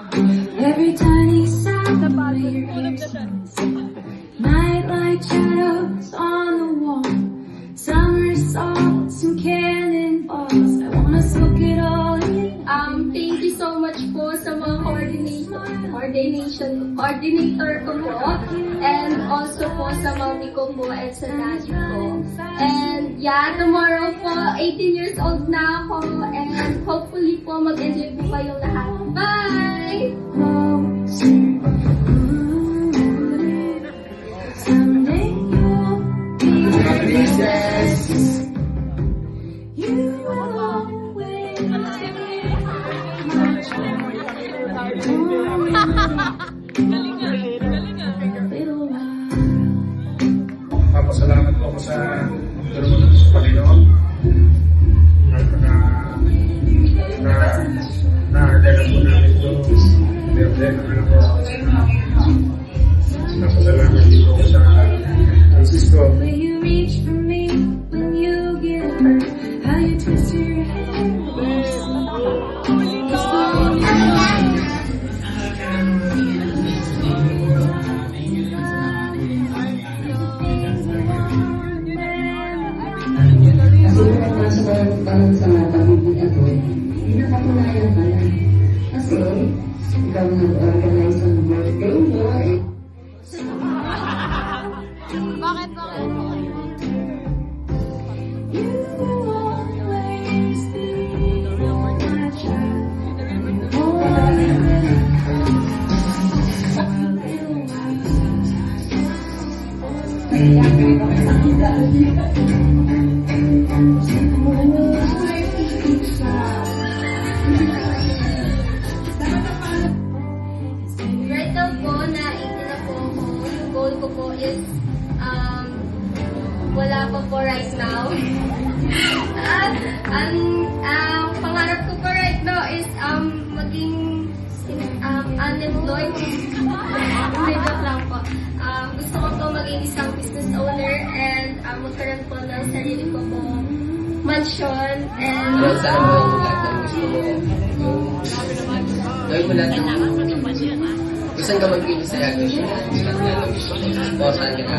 Every tiny sound of your ears. Nightlight shadows on the wall. Summer salts and cannonballs. I wanna soak it all in. Thank you so much po sa mga coordinator ko po, and also po sa mommy ko po and sa daddy ko. And yeah, tomorrow po, 18 years old na ako, and hopefully po mag-enjoy po kayo lahat. Bye! Someday you'll be a princess. You will always be my little while. Papasalamat po ako sa Panginoon at na-agad po namin ito. Birthday na ako. Napasalamat din po ako sa Francisco. Will you reach for me when you get hurt? How you twist your head? Kasi yung nagpasok parang sa pagiging ako, pinakatunayan ka na. Kasi ikaw nag-organize ng birthday mo. Bakit? You will always be my child. Oh, my little Right now po, na 18 na po ako. Yung goal ko po is, wala pa po right now. Ang pangarap ko po right now is, maging, unemployed. Hindi, joke lang po. Gusto ko po maging isang business owner and magkaroon po ng sarili ko po mansion and Saan mo yung lahat ng gusto mo? Gawin mo lahat ng kung saan ka mag-finish sa gagawin mo. O saan ka na?